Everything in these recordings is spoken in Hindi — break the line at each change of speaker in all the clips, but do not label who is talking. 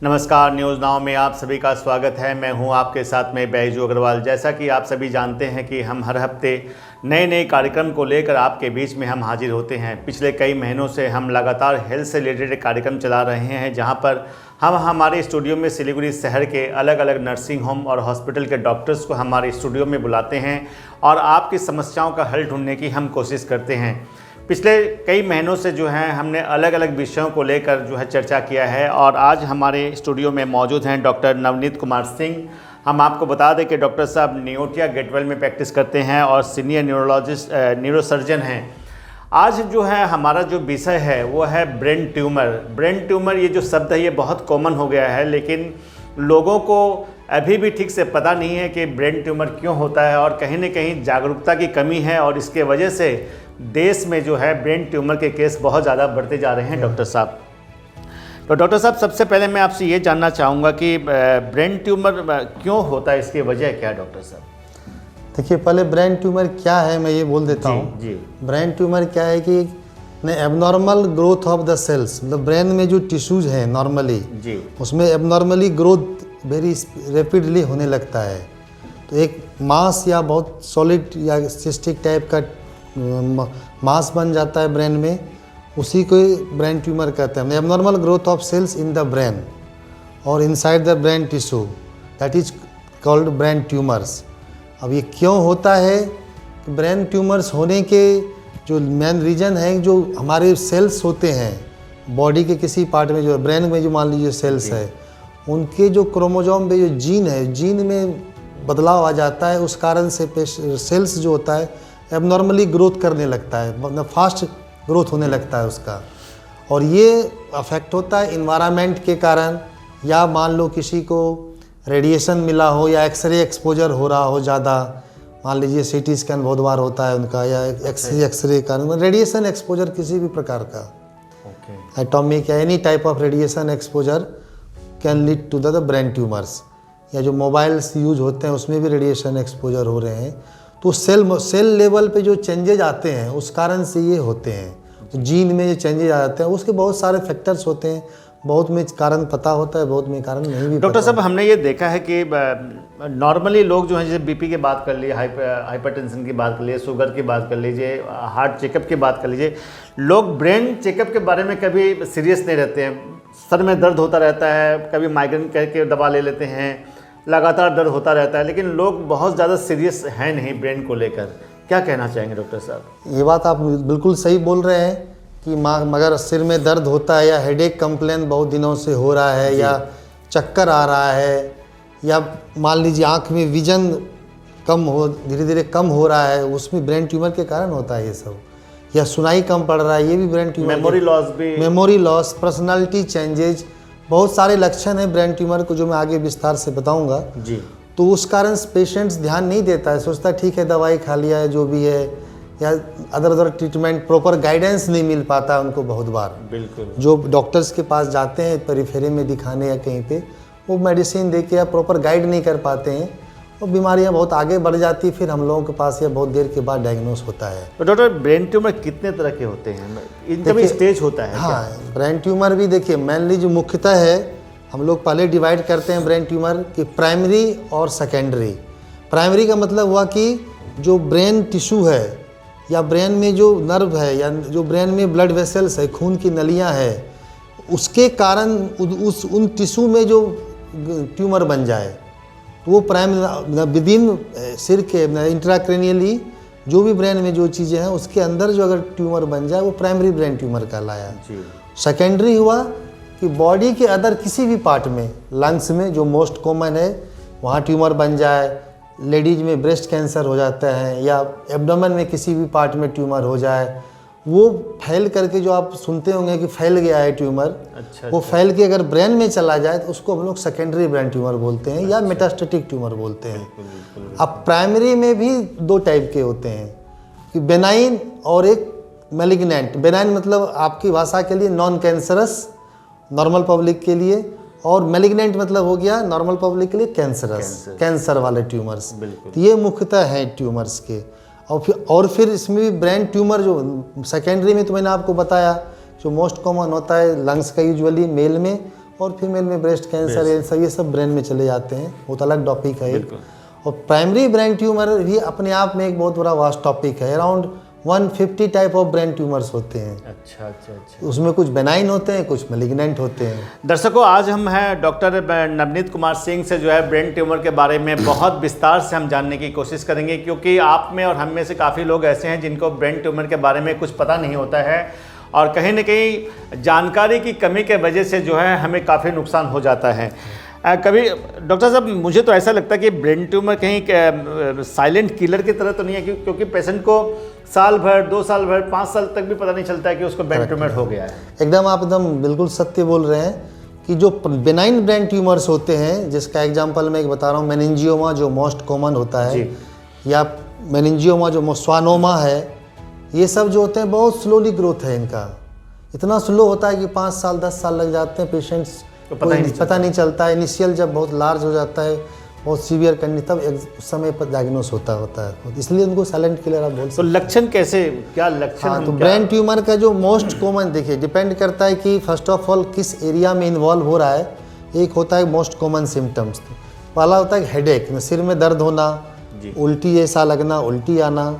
नमस्कार, न्यूज़ नाउ में आप सभी का स्वागत है। मैं हूं आपके साथ में बैजू अग्रवाल। जैसा कि आप सभी जानते हैं कि हम हर हफ्ते नए कार्यक्रम को लेकर आपके बीच में हम हाजिर होते हैं। पिछले कई महीनों से हम लगातार हेल्थ से रिलेटेड कार्यक्रम चला रहे हैं, जहां पर हम हमारे स्टूडियो में सिलीगुड़ी शहर के अलग अलग नर्सिंग होम और हॉस्पिटल के डॉक्टर्स को हमारे स्टूडियो में बुलाते हैं और आपकी समस्याओं का हल ढूंढने की हम कोशिश करते हैं। पिछले कई महीनों से जो है हमने अलग अलग विषयों को लेकर जो है चर्चा किया है और आज हमारे स्टूडियो में मौजूद हैं डॉक्टर नवनीत कुमार सिंह। हम आपको बता दें कि डॉक्टर साहब नियोटिया गेटवेल में प्रैक्टिस करते हैं और सीनियर न्यूरोसर्जन हैं। आज जो है हमारा जो विषय है वो है ब्रेन ट्यूमर। ब्रेन ट्यूमर ये जो शब्द है ये बहुत कॉमन हो गया है, लेकिन लोगों को अभी भी ठीक से पता नहीं है कि ब्रेन ट्यूमर क्यों होता है और कहीं ना कहीं जागरूकता की कमी है और इसके वजह से देश में जो है ब्रेन ट्यूमर के केस बहुत ज़्यादा बढ़ते जा रहे हैं। डॉक्टर साहब, तो डॉक्टर साहब सबसे पहले मैं आपसे ये जानना चाहूँगा कि ब्रेन ट्यूमर क्यों होता है, इसकी वजह क्या है डॉक्टर साहब?
देखिए, पहले ब्रेन ट्यूमर क्या है मैं ये बोल देता हूँ।
जी।
ब्रेन ट्यूमर क्या है कि abnormal growth of the cells, मतलब ब्रेन में जो टिश्यूज हैं नॉर्मली
जी
उसमें एबनॉर्मली ग्रोथ वेरी रैपिडली होने लगता है। तो एक मास या बहुत सॉलिड या सिस्टिक टाइप का मास बन जाता है ब्रेन में, उसी को ब्रेन ट्यूमर कहते हैं। Abnormal growth of cells in the brain और inside the brain tissue, that is called brain tumours. अब ये क्यों होता है? ब्रेन ट्यूमर्स होने के जो मेन रीज़न है, जो हमारे सेल्स होते हैं बॉडी के किसी पार्ट में, जो ब्रेन में जो मान लीजिए सेल्स है, उनके जो क्रोमोजोम में जो जीन है, जीन में बदलाव आ जाता है। उस कारण से सेल्स जो होता है एबनॉर्मली ग्रोथ करने लगता है, मतलब फास्ट ग्रोथ होने लगता है उसका। और ये अफेक्ट होता है इन्वायरमेंट के कारण, या मान लो किसी को रेडिएशन मिला हो या एक्सरे एक्सपोजर हो रहा हो ज़्यादा, मान लीजिए सीटी स्कैन बहुत बार होता है उनका, या एक्सरे का रेडिएशन एक्सपोजर किसी भी प्रकार का, एटॉमिक या any type of radiation exposure can lead to the brain tumours. या जो मोबाइल्स यूज होते हैं उसमें भी रेडिएशन एक्सपोजर हो रहे हैं, तो सेल लेवल पे जो चेंजेज आते हैं उस कारण से ये होते हैं। तो जीन में जो चेंजेज आ जाते हैं उसके बहुत सारे फैक्टर्स होते हैं, बहुत में कारण पता होता है, बहुत में कारण नहीं भी।
डॉक्टर साहब, हमने ये देखा है कि नॉर्मली लोग जो हैं, जैसे बीपी की बात कर लिए, हाइपरटेंशन की बात कर लिए, शुगर की बात कर लीजिए, हार्ट चेकअप की बात कर लीजिए, लोग ब्रेन चेकअप के बारे में कभी सीरियस नहीं रहते हैं। सर में दर्द होता रहता है, कभी माइग्रेन करके दवा ले लेते हैं, लगातार दर्द होता रहता है, लेकिन लोग बहुत ज़्यादा सीरियस हैं नहीं ब्रेन को लेकर। क्या कहना चाहेंगे डॉक्टर साहब?
ये बात आप बिल्कुल सही बोल रहे हैं कि मगर सिर में दर्द होता है या हेडेक कंप्लेन बहुत दिनों से हो रहा है, या चक्कर आ रहा है, या मान लीजिए आँख में विजन धीरे धीरे कम हो रहा है, उसमें ब्रेन ट्यूमर के कारण होता है ये सब। या सुनाई कम पड़ रहा है, ये भी brain tumour. Memory loss, personality changes, बहुत सारे लक्षण हैं ब्रेन ट्यूमर को, जो मैं आगे विस्तार से बताऊंगा
जी।
तो उस कारण पेशेंट्स ध्यान नहीं देता है, सोचता है ठीक है दवाई खा लिया है जो भी है, या अदर ट्रीटमेंट प्रॉपर गाइडेंस नहीं मिल पाता है उनको। बहुत बार
बिल्कुल
जो डॉक्टर्स के पास जाते हैं पेरिफेरी में दिखाने या कहीं पे, वो मेडिसिन दे के या प्रॉपर गाइड नहीं कर पाते हैं और बीमारियां बहुत आगे बढ़ जाती, फिर हम लोगों के पास या बहुत देर के बाद डायग्नोस होता है।
तो डॉक्टर, ब्रेन ट्यूमर कितने तरह के होते हैं? इनका भी स्टेज होता है?
हाँ, ब्रेन ट्यूमर भी देखिए मेनली जो मुख्यतः है, हम लोग पहले डिवाइड करते हैं ब्रेन ट्यूमर कि प्राइमरी और सेकेंडरी। प्राइमरी का मतलब हुआ कि जो ब्रेन टिश्यू है या ब्रेन में जो नर्व है या जो ब्रेन में ब्लड वेसल्स है, खून की नलियाँ है, उसके कारण उन टिश्यू में जो ट्यूमर बन जाए, तो वो प्राइमरी विदिन सिर के इंट्राक्रेनियली जो भी ब्रेन में जो चीज़ें हैं उसके अंदर जो अगर ट्यूमर बन जाए वो प्राइमरी ब्रेन ट्यूमर कहलाया। सेकेंडरी हुआ कि बॉडी के अदर किसी भी पार्ट में, लंग्स में जो मोस्ट कॉमन है वहाँ ट्यूमर बन जाए, लेडीज में ब्रेस्ट कैंसर हो जाता है, या एब्डोमेन में किसी भी पार्ट में ट्यूमर हो जाए, वो फैल करके जो आप सुनते होंगे कि फैल गया है ट्यूमर, वो फैल के अगर ब्रेन में चला जाए तो उसको हम लोग सेकेंडरी ब्रेन ट्यूमर बोलते हैं, या मेटास्टेटिक ट्यूमर बोलते हैं। अब प्राइमरी में भी दो टाइप के होते हैं कि बेनाइन और एक मैलिग्नेंट। बेनाइन मतलब आपकी भाषा के लिए नॉन कैंसरस, नॉर्मल पब्लिक के लिए, और मैलिग्नेंट मतलब हो गया नॉर्मल पब्लिक के लिए कैंसरस, कैंसर वाले ट्यूमर्स। तो ये मुख्यतः हैं ट्यूमर्स के। और फिर इसमें भी ब्रेन ट्यूमर जो सेकेंडरी में तो मैंने आपको बताया जो मोस्ट कॉमन होता है लंग्स का यूजुअली मेल में, और फीमेल में ब्रेस्ट कैंसर ये सब ब्रेन में चले जाते हैं, बहुत अलग टॉपिक है ये। और प्राइमरी ब्रेन ट्यूमर भी अपने आप में एक बहुत बड़ा वास्ट टॉपिक है। Around 150 type of brain tumours होते हैं।
अच्छा।
उसमें कुछ बेनाइन होते हैं, कुछ मैलिग्नेंट होते हैं।
दर्शकों, आज हम हैं डॉक्टर नवनीत कुमार सिंह से जो है ब्रेन ट्यूमर के बारे में बहुत विस्तार से हम जानने की कोशिश करेंगे, क्योंकि आप में और हम में से काफ़ी लोग ऐसे हैं जिनको ब्रेन ट्यूमर के बारे में कुछ पता नहीं होता है, और कहीं न कहीं जानकारी की कमी के वजह से जो है हमें काफ़ी नुकसान हो जाता है। कभी डॉक्टर साहब, मुझे तो ऐसा लगता है कि ब्रेन ट्यूमर कहीं साइलेंट किलर की तरह तो नहीं है, क्योंकि पेशेंट को साल भर, 2 साल भर, 5 साल तक भी पता नहीं चलता है कि उसको ब्रेन ट्यूमर हो गया है।
एकदम आप एकदम बिल्कुल सत्य बोल रहे हैं कि जो बेनाइन ब्रेन ट्यूमर्स होते हैं, जिसका एग्जांपल मैं एक बता रहा हूँ, मेनिंजियोमा जो मोस्ट कॉमन होता है, या मेनिंजियोमा जो स्वानोमा है, ये सब जो होते हैं बहुत स्लोली ग्रोथ है इनका। इतना स्लो होता है कि 5 साल 10 साल लग जाते हैं, पेशेंट्स को पता नहीं चलता है। इनिशियल जब बहुत लार्ज हो जाता है, बहुत सीवियर कंडीशन, तब उस समय पर डायग्नोस होता है, इसलिए उनको साइलेंट किलर आप बोल सकते हैं।
तो लक्षण कैसे, क्या लक्षण?
हाँ, तो ब्रेन ट्यूमर का जो मोस्ट कॉमन, देखिए डिपेंड करता है कि फर्स्ट ऑफ ऑल किस एरिया में इन्वॉल्व हो रहा है। एक होता है मोस्ट कॉमन सिम्टम्स, पहला होता है हेडेक, सिर में दर्द होना, उल्टी जैसा लगना, उल्टी आना,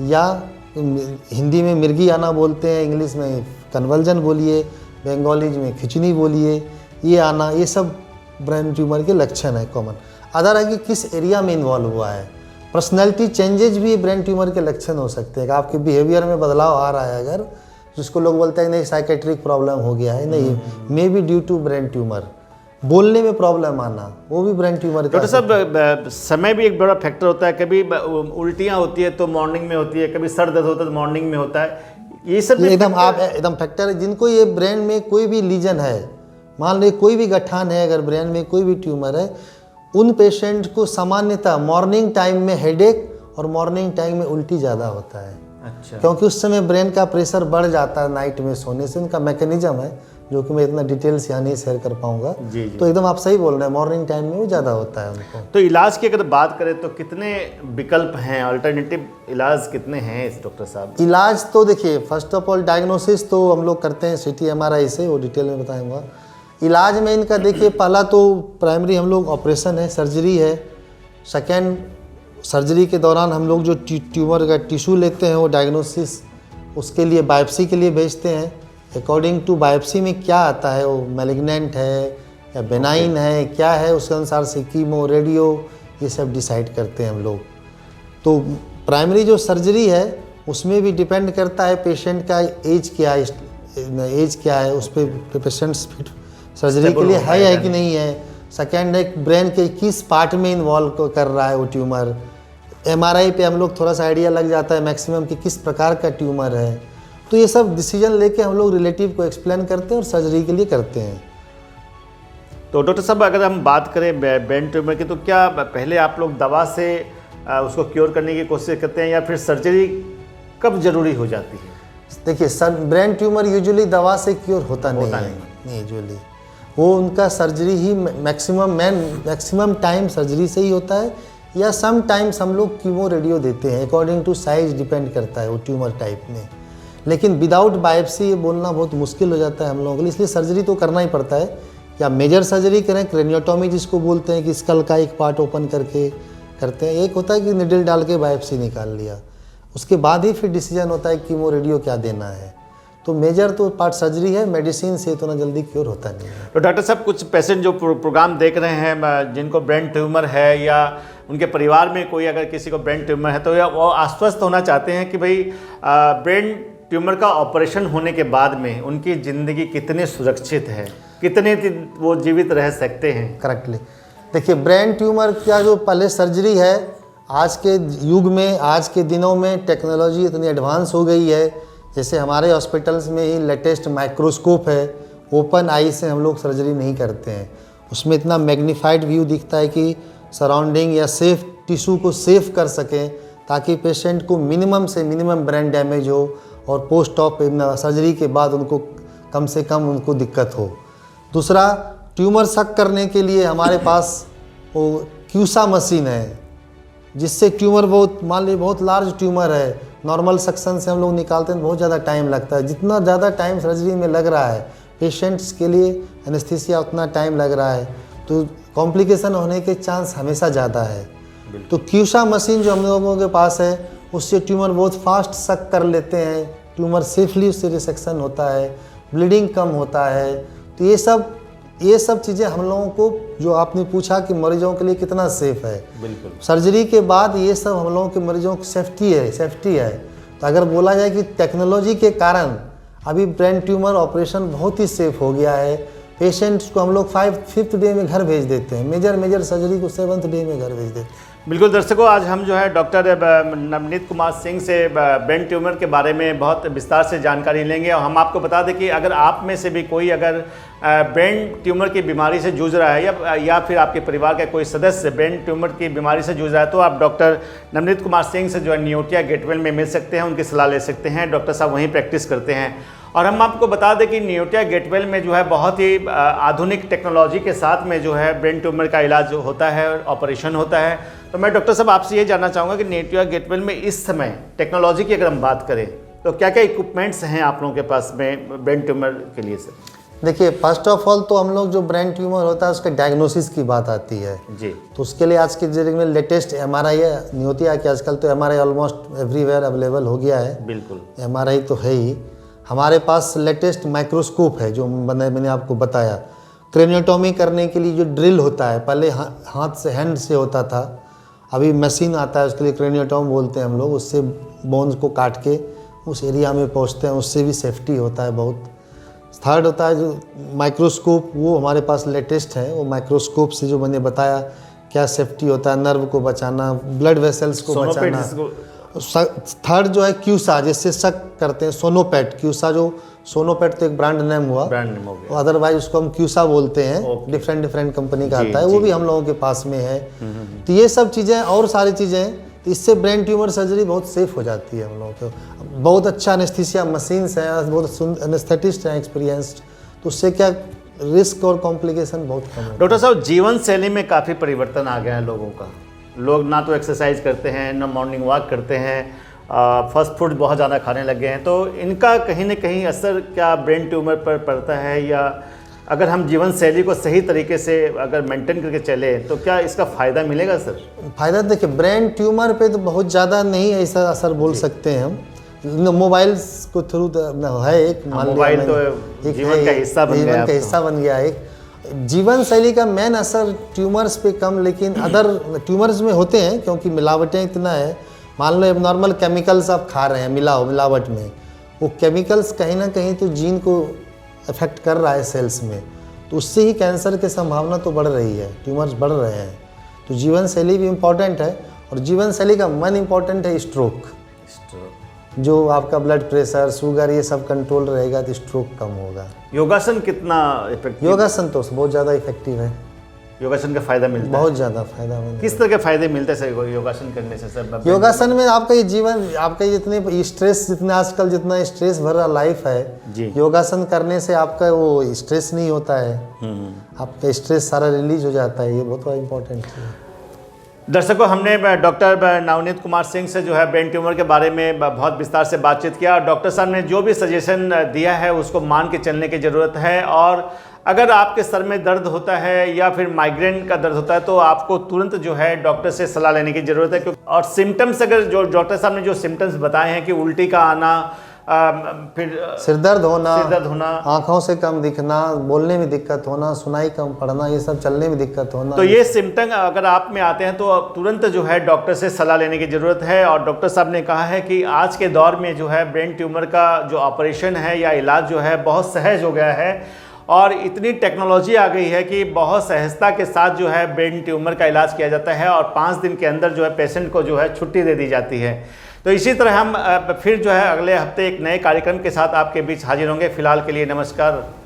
या हिंदी में मिर्गी आना बोलते हैं, इंग्लिश में कन्वल्जन बोलिए, बंगाली में खिचनी बोलिए, ये आना, ये सब ब्रेन ट्यूमर के लक्षण है कॉमन। अदर है कि किस एरिया में इन्वॉल्व हुआ है। पर्सनैलिटी चेंजेज भी ब्रेन ट्यूमर के लक्षण हो सकते हैं। आपके बिहेवियर में बदलाव आ रहा है, अगर जिसको लोग बोलते हैं नहीं साइकेट्रिक प्रॉब्लम हो गया है, नहीं, may be due to brain tumour. बोलने में प्रॉब्लम आना, वो भी ब्रेन ट्यूमर का।
डॉक्टर साहब, समय भी एक बड़ा फैक्टर होता है। कभी उल्टियाँ होती है तो मॉर्निंग में होती है, कभी सर दर्द होता है तो मॉर्निंग में होता है, ये सब
एकदम फैक्टर है। जिनको ये ब्रेन में कोई भी लीजन है, मान लीजिए कोई भी गठान है, अगर ब्रेन में कोई भी ट्यूमर है, उन पेशेंट को सामान्यतः मॉर्निंग टाइम में हेडेक और मॉर्निंग टाइम में उल्टी ज़्यादा होता है।
अच्छा।
क्योंकि उस समय ब्रेन का प्रेशर बढ़ जाता है नाइट में सोने से। उनका मैकेनिज्म है जो कि मैं इतना डिटेल्स यहाँ नहीं शेयर कर पाऊंगा।
जी।
तो एकदम आप सही बोल रहे हैं, मॉर्निंग टाइम में वो ज़्यादा होता है उनको।
तो इलाज की अगर बात करें तो कितने विकल्प हैं, अल्टरनेटिव इलाज कितने हैं इस डॉक्टर साहब?
इलाज तो देखिए, फर्स्ट ऑफ ऑल डायग्नोसिस तो हम लोग करते हैं CT MRI से, वो डिटेल में बताऊँगा। इलाज में इनका देखिए, पहला तो प्राइमरी हम लोग ऑपरेशन है, सर्जरी है। सेकेंड, सर्जरी के दौरान हम लोग जो ट्यूमर का टिश्यू लेते हैं, वो डायग्नोसिस उसके लिए बायोप्सी के लिए भेजते हैं। अकॉर्डिंग टू बायोप्सी में क्या आता है, वो मैलिग्नेंट है या बेनाइन है, क्या है, उसके अनुसार से कीमो, रेडियो, ये सब डिसाइड करते हैं हम लोग। तो प्राइमरी जो सर्जरी है उसमें भी डिपेंड करता है पेशेंट का एज क्या है, उस पर पेशेंट्स फिट सर्जरी के लिए है कि नहीं है। सेकेंड है ब्रेन के किस पार्ट में इन्वॉल्व कर रहा है वो ट्यूमर। MRI पे हम लोग थोड़ा सा आइडिया लग जाता है मैक्सिमम कि किस प्रकार का ट्यूमर है। तो ये सब डिसीजन लेके हम लोग रिलेटिव को एक्सप्लेन करते हैं और सर्जरी के लिए करते हैं।
तो डॉक्टर साहब, अगर हम बात करें ब्रेन ट्यूमर की, तो क्या पहले आप लोग दवा से उसको क्योर करने की कोशिश करते हैं, या फिर सर्जरी कब जरूरी हो जाती है?
देखिए, ब्रेन ट्यूमर यूजुअली दवा से क्योर होता नहीं यूजुअली। वो उनका सर्जरी ही मैक्सिमम टाइम सर्जरी से ही होता है, या सम टाइम्स हम लोग कीमो रेडियो देते हैं। अकॉर्डिंग टू साइज डिपेंड करता है वो ट्यूमर टाइप में। लेकिन विदाउट बायोप्सी ये बोलना बहुत मुश्किल हो जाता है हम लोगों के लिए, इसलिए सर्जरी तो करना ही पड़ता है। या मेजर सर्जरी करें, क्रेनियोटॉमी जिसको बोलते हैं कि स्कल का एक पार्ट ओपन करके करते हैं। एक होता है कि निडल डाल के बायोप्सी निकाल लिया, उसके बाद ही फिर डिसीजन होता है कीमो रेडियो क्या देना है। तो मेजर तो पार्ट सर्जरी है, मेडिसिन से इतना जल्दी क्योर होता नहीं है।
तो डॉक्टर साहब, कुछ पेशेंट जो प्रोग्राम देख रहे हैं जिनको ब्रेन ट्यूमर है, या उनके परिवार में कोई अगर किसी को ब्रेन ट्यूमर है, तो वो आश्वस्त होना चाहते हैं कि भाई ब्रेन ट्यूमर का ऑपरेशन होने के बाद में उनकी ज़िंदगी कितनी सुरक्षित है, कितने दिन वो जीवित रह सकते हैं।
करेक्टली। देखिए, ब्रेन ट्यूमर का जो पहले सर्जरी है, आज के युग में, आज के दिनों में टेक्नोलॉजी इतनी एडवांस हो गई है। जैसे हमारे हॉस्पिटल्स में ही लेटेस्ट माइक्रोस्कोप है, ओपन आई से हम लोग सर्जरी नहीं करते हैं। उसमें इतना मैग्नीफाइड व्यू दिखता है कि सराउंडिंग या सेफ टिश्यू को सेफ कर सकें, ताकि पेशेंट को मिनिमम से मिनिमम ब्रेन डैमेज हो और पोस्ट ऑप सर्जरी के बाद उनको कम से कम उनको दिक्कत हो। दूसरा, ट्यूमर सक करने के लिए हमारे पास वो क्यूसा मशीन है, जिससे ट्यूमर बहुत, मान लीजिए बहुत लार्ज ट्यूमर है, नॉर्मल सक्शन से हम लोग निकालते हैं तो बहुत ज़्यादा टाइम लगता है। जितना ज़्यादा टाइम सर्जरी में लग रहा है, पेशेंट्स के लिए एनेस्थीसिया उतना टाइम लग रहा है, तो कॉम्प्लिकेशन होने के चांस हमेशा ज़्यादा है। तो क्यूसा मशीन जो हम लोगों के पास है, उससे ट्यूमर बहुत फास्ट सक कर लेते हैं, ट्यूमर सेफली उससे रिसेक्शन होता है, ब्लीडिंग कम होता है। तो ये सब चीज़ें हम लोगों को, जो आपने पूछा कि मरीजों के लिए कितना सेफ़ है,
बिल्कुल
सर्जरी के बाद ये सब हम लोगों के मरीजों की सेफ्टी है। तो अगर बोला जाए कि टेक्नोलॉजी के कारण अभी ब्रेन ट्यूमर ऑपरेशन बहुत ही सेफ हो गया है। पेशेंट्स को हम लोग 5th डे में घर भेज देते हैं, मेजर सर्जरी को 7th डे में घर भेज देते हैं।
बिल्कुल दर्शकों, आज हम जो है डॉक्टर नवनीत कुमार सिंह से ब्रेन ट्यूमर के बारे में बहुत विस्तार से जानकारी लेंगे। और हम आपको बता दें कि अगर आप में से भी कोई अगर ब्रेन ट्यूमर की बीमारी से जूझ रहा है या फिर आपके परिवार का कोई सदस्य ब्रेन ट्यूमर की बीमारी से जूझ रहा है, तो आप डॉक्टर नवनीत कुमार सिंह से जो है नियोटिया गेटवेल में मिल सकते हैं, उनकी सलाह ले सकते हैं। डॉक्टर साहब वहीं प्रैक्टिस करते हैं। और हम आपको बता दें कि नियोटिया गेटवेल में जो है बहुत ही आधुनिक टेक्नोलॉजी के साथ में जो है ब्रेन ट्यूमर का इलाज होता है, ऑपरेशन होता है। तो मैं डॉक्टर साहब आपसे ये जानना चाहूँगा कि नियोटिया गेटवेल में इस समय टेक्नोलॉजी की अगर हम बात करें तो क्या क्या इक्विपमेंट्स हैं आप लोगों के पास में ब्रेन ट्यूमर के लिए सर?
देखिए, फर्स्ट ऑफ ऑल तो हम लोग जो ब्रेन ट्यूमर होता है उसके डायग्नोसिस की बात आती है
जी।
तो उसके लिए आज के डेट में लेटेस्ट MRI है। नियोटिया की आजकल तो MRI ऑलमोस्ट एवरीवेयर अवेलेबल हो गया है।
बिल्कुल,
MRI तो है ही। हमारे पास लेटेस्ट माइक्रोस्कोप है जो मैंने आपको बताया। क्रेनियोटॉमी करने के लिए जो ड्रिल होता है, पहले हाथ से, हैंड से होता था, अभी मशीन आता है, उसके लिए क्रेनियोटॉम बोलते हैं हम लोग। उससे बोन्स को काट के उस एरिया में पहुंचते हैं, उससे भी सेफ्टी होता है बहुत। थर्ड होता है जो माइक्रोस्कोप, वो हमारे पास लेटेस्ट है। वो माइक्रोस्कोप से जो मैंने बताया क्या सेफ्टी होता है, नर्व को बचाना, ब्लड वेसल्स को बचाना। थर्ड जो है क्यूसा, जिससे शक करते हैं, सोनोपेट। क्यूसा जो सोनोपेट तो एक ब्रांड नेम हुआ, अदरवाइज उसको हम क्यूसा बोलते हैं। डिफरेंट कंपनी का आता है, वो भी हम लोगों के पास में है। तो ये सब चीज़ें और सारी चीज़ें, तो इससे ब्रेन ट्यूमर सर्जरी बहुत सेफ हो जाती है हम लोगों को। बहुत अच्छा एनेस्थीसिया मशीन्स हैं, बहुत एनेस्थेटिस्ट हैं एक्सपीरियंस्ड, तो उससे क्या रिस्क और कॉम्प्लिकेशन बहुत कम है।
डॉक्टर साहब, जीवन शैली में काफ़ी परिवर्तन आ गया है लोगों का। लोग ना तो एक्सरसाइज करते हैं, ना मॉर्निंग वॉक करते हैं, फास्ट फूड बहुत ज़्यादा खाने लग गए हैं। तो इनका कहीं ना कहीं असर क्या ब्रेन ट्यूमर पर पड़ता है, या अगर हम जीवन शैली को सही तरीके से अगर मेंटेन करके चले तो क्या इसका फ़ायदा मिलेगा सर?
फ़ायदा देखिए, ब्रेन ट्यूमर पे तो बहुत ज़्यादा नहीं ऐसा असर बोल सकते हैं हम। मोबाइल्स को थ्रू है एक,
मोबाइल तो जीवन का हिस्सा बन गया।
एक जीवन शैली का मेन असर ट्यूमर्स पे कम, लेकिन अदर ट्यूमर्स में होते हैं, क्योंकि मिलावटें इतना है। मान लो नॉर्मल केमिकल्स आप खा रहे हैं मिलावट में, वो केमिकल्स कहीं ना कहीं तो जीन को अफेक्ट कर रहा है सेल्स में, तो उससे ही कैंसर की संभावना तो बढ़ रही है, ट्यूमर्स बढ़ रहे हैं। तो जीवन शैली भी इम्पॉर्टेंट है, और जीवन शैली का मन इम्पॉर्टेंट है स्ट्रोक। जो आपका ब्लड प्रेशर, शुगर, ये सब कंट्रोल रहेगा तो स्ट्रोक कम होगा।
योगासन कितना इफेक्टिव?
योगासन तो बहुत ज़्यादा इफेक्टिव है।
योगासन का फायदा मिलता है?
बहुत ज़्यादा फायदा मिलता है।
किस तरह के फायदे मिलते हैं सर योगासन करने से सर?
योगासन में आपका ये जीवन, आपका जितने स्ट्रेस, जितना आजकल जितना स्ट्रेस भरा लाइफ है जी, योगासन करने से आपका वो स्ट्रेस नहीं होता है। आपका स्ट्रेस सारा रिलीज हो जाता है। ये बहुत इम्पोर्टेंट है।
दर्शकों, हमने डॉक्टर नवनीत कुमार सिंह से जो है ब्रेन ट्यूमर के बारे में बहुत विस्तार से बातचीत किया। और डॉक्टर साहब ने जो भी सजेशन दिया है उसको मान के चलने की ज़रूरत है। और अगर आपके सर में दर्द होता है या फिर माइग्रेन का दर्द होता है तो आपको तुरंत जो है डॉक्टर से सलाह लेने की ज़रूरत है। क्योंकि और सिम्टम्स, अगर जो डॉक्टर साहब ने जो सिम्टम्स बताए हैं कि उल्टी का आना, फिर
सिरदर्द होना,
आंखों
से कम दिखना, बोलने में दिक्कत होना, सुनाई कम पड़ना, ये सब, चलने में दिक्कत होना,
तो ये सिम्टम अगर आप में आते हैं तो तुरंत जो है डॉक्टर से सलाह लेने की ज़रूरत है। और डॉक्टर साहब ने कहा है कि आज के दौर में जो है ब्रेन ट्यूमर का जो ऑपरेशन है या इलाज जो है बहुत सहज हो गया है, और इतनी टेक्नोलॉजी आ गई है कि बहुत सहजता के साथ जो है ब्रेन ट्यूमर का इलाज किया जाता है, और 5 दिन के अंदर जो है पेशेंट को जो है छुट्टी दे दी जाती है। तो इसी तरह हम फिर जो है अगले हफ्ते एक नए कार्यक्रम के साथ आपके बीच हाजिर होंगे। फिलहाल के लिए नमस्कार।